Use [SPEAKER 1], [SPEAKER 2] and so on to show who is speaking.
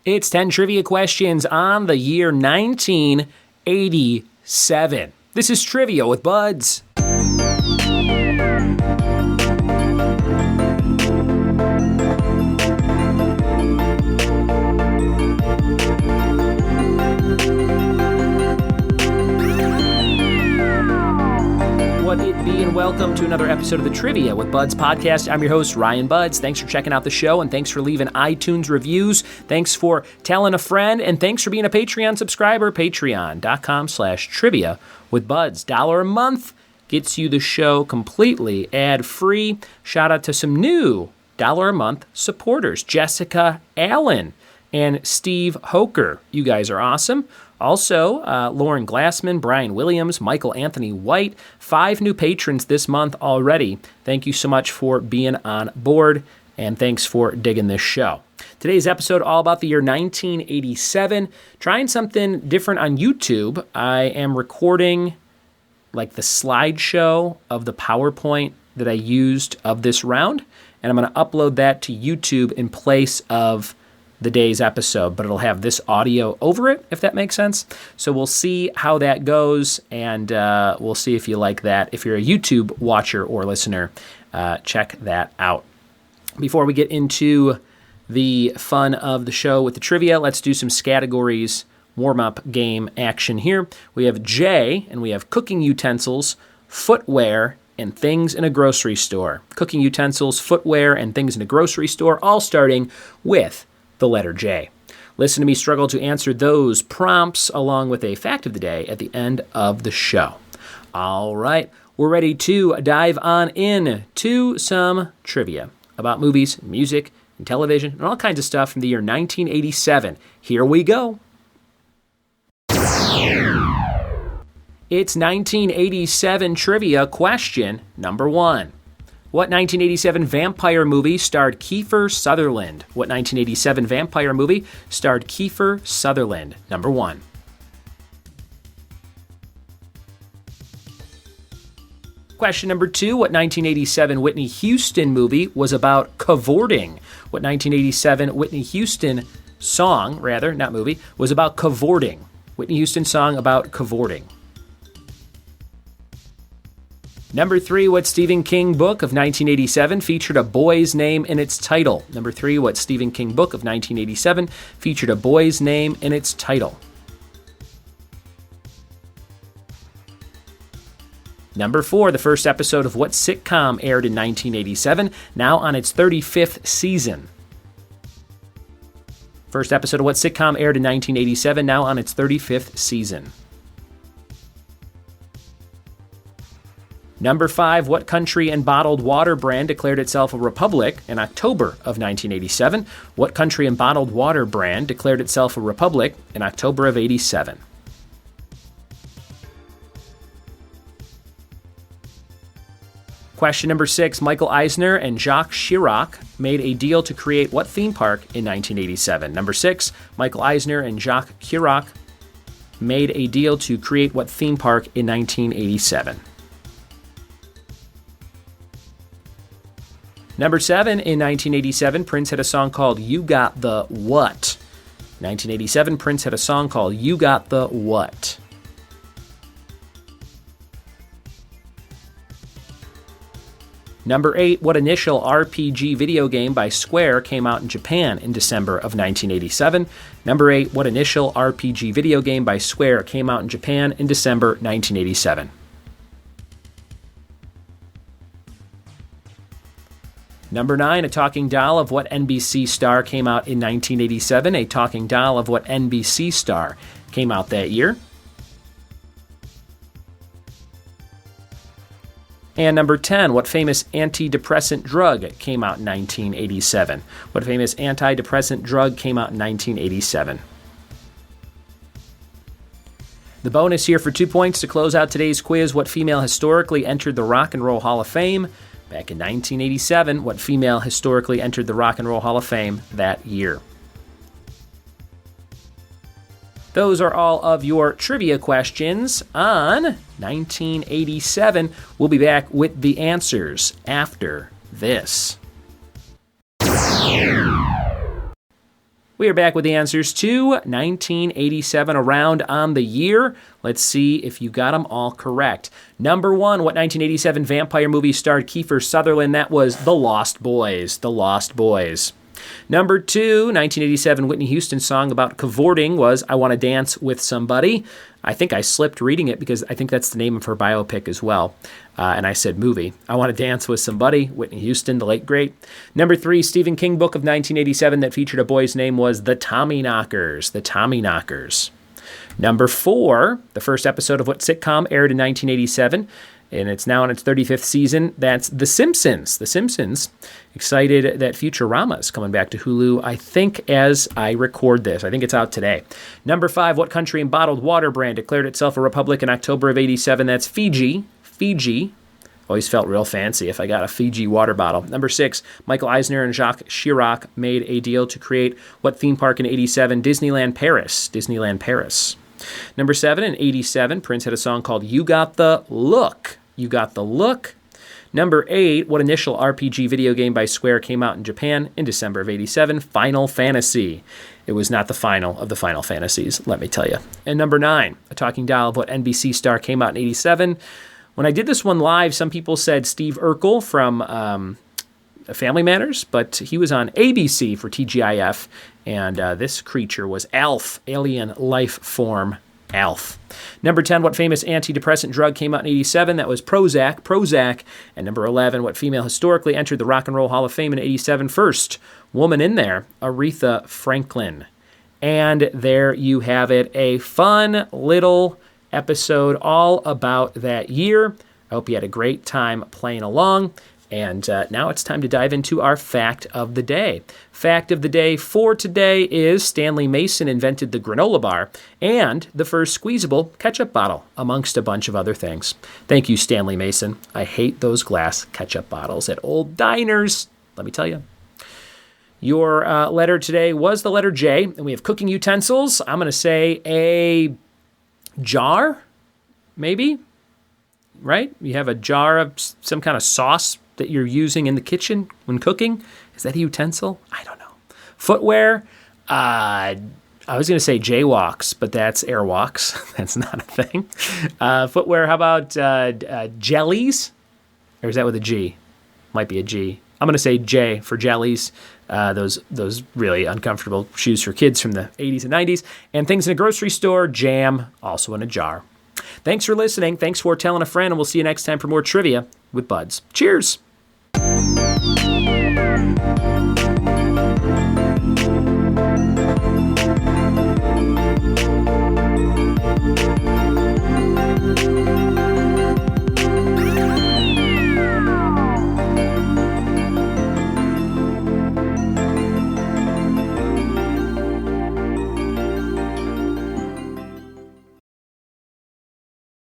[SPEAKER 1] It's 10 trivia questions on the year 1987. This is Trivia with Buds. What it be, and welcome to another episode of the Trivia with Buds podcast. I'm your host, Ryan Buds. Thanks for checking out the show, and thanks for leaving iTunes reviews. Thanks for telling a friend, and thanks for being a Patreon subscriber. Patreon.com/trivia with Buds. $1 a month gets you the show completely ad-free. Shout out to some new $1 a month supporters, Jessica Allen and Steve Hoker. You guys are awesome. Also, Lauren Glassman, Brian Williams, Michael Anthony White, 5 new patrons this month already. Thank you so much for being on board, and thanks for digging this show. Today's episode all about the year 1987. Trying something different on YouTube. I am recording like the slideshow of the PowerPoint that I used of this round, and I'm going to upload that to YouTube in place of the day's episode, but it'll have this audio over it, if that makes sense. So we'll see how that goes, and we'll see if you like that. If you're a YouTube watcher or listener, check that out. Before we get into the fun of the show with the trivia, let's do some categories warm-up game action here. We have J, and we have cooking utensils, footwear, and things in a grocery store. Cooking utensils, footwear, and things in a grocery store, all starting with the letter J. Listen to me struggle to answer those prompts along with a fact of the day at the end of the show. All right, we're ready to dive on in to some trivia about movies, music, and television, and all kinds of stuff from the year 1987. Here we go. It's 1987 trivia question number 1. What 1987 vampire movie starred Kiefer Sutherland? What 1987 vampire movie starred Kiefer Sutherland? Number 1. Question number 2. What 1987 Whitney Houston movie was about cavorting? What 1987 Whitney Houston song, rather, not movie, was about cavorting? Whitney Houston song about cavorting. Number 3, what Stephen King book of 1987 featured a boy's name in its title? Number 3, what Stephen King book of 1987 featured a boy's name in its title? Number 4, the first episode of what sitcom aired in 1987, now on its 35th season? First episode of what sitcom aired in 1987, now on its 35th season? Number 5, what country and bottled water brand declared itself a republic in October of 1987? What country and bottled water brand declared itself a republic in October of 87? Question number 6, Michael Eisner and Jacques Chirac made a deal to create what theme park in 1987? Number 6, Michael Eisner and Jacques Chirac made a deal to create what theme park in 1987? Number 7, in 1987, Prince had a song called You Got the What? 1987, Prince had a song called You Got the What? Number 8, what initial RPG video game by Square came out in Japan in December of 1987? Number 8, what initial RPG video game by Square came out in Japan in December 1987? Number 9, a talking doll of what NBC star came out in 1987? A talking doll of what NBC star came out that year? And number 10, what famous antidepressant drug came out in 1987? What famous antidepressant drug came out in 1987? The bonus here for 2 points to close out today's quiz. What female historically entered the Rock and Roll Hall of Fame? Back in 1987, what female historically entered the Rock and Roll Hall of Fame that year? Those are all of your trivia questions on 1987. We'll be back with the answers after this. We are back with the answers to 1987 around on the year. Let's see if you got them all correct. Number 1, what 1987 vampire movie starred Kiefer Sutherland? That was The Lost Boys. The Lost Boys. Number 2, 1987 Whitney Houston song about cavorting was I Want to Dance with Somebody. I think I slipped reading it because I think that's the name of her biopic as well. And I said movie. I Want to Dance with Somebody, Whitney Houston, the late great. Number 3, Stephen King book of 1987 that featured a boy's name was The Tommyknockers. The Tommyknockers. Number 4, the first episode of what sitcom aired in 1987, and it's now in its 35th season. That's The Simpsons. The Simpsons. Excited that Futurama is coming back to Hulu, I think, as I record this. I think it's out today. Number 5, what country and bottled water brand declared itself a republic in October of 87? That's Fiji. Fiji. Always felt real fancy if I got a Fiji water bottle. Number 6, Michael Eisner and Jacques Chirac made a deal to create what theme park in 87? Disneyland Paris. Disneyland Paris. Number 7, in 87, Prince had a song called You Got the Look. You Got the Look. Number 8, what initial RPG video game by Square came out in Japan in December of 87? Final Fantasy. It was not the final of the Final Fantasies, let me tell you. And number 9, a talking dial of what NBC star came out in 87. When I did this one live, some people said Steve Urkel from Family Matters, but he was on ABC for TGIF, and this creature was Alf, alien life form Alf. Number 10, what famous antidepressant drug came out in 87? That was Prozac. And number 11, what female historically entered the Rock and Roll Hall of Fame in 87? First woman in there, Aretha Franklin. And there you have it, a fun little episode all about that year. I hope you had a great time playing along. And now it's time to dive into our fact of the day. Fact of the day for today is Stanley Mason invented the granola bar and the first squeezable ketchup bottle, amongst a bunch of other things. Thank you, Stanley Mason. I hate those glass ketchup bottles at old diners, let me tell you. Your letter today was the letter J, and we have cooking utensils. I'm going to say a jar, maybe, right? You have a jar of some kind of sauce that you're using in the kitchen when cooking. Is that a utensil? I don't know. Footwear, I was going to say jaywalks, but that's airwalks. That's not a thing. Footwear, how about jellies? Or is that with a G? Might be a G. I'm going to say J for jellies. Those really uncomfortable shoes for kids from the 80s and 90s. And things in a grocery store, jam, also in a jar. Thanks for listening. Thanks for telling a friend, and we'll see you next time for more trivia with Buds. Cheers!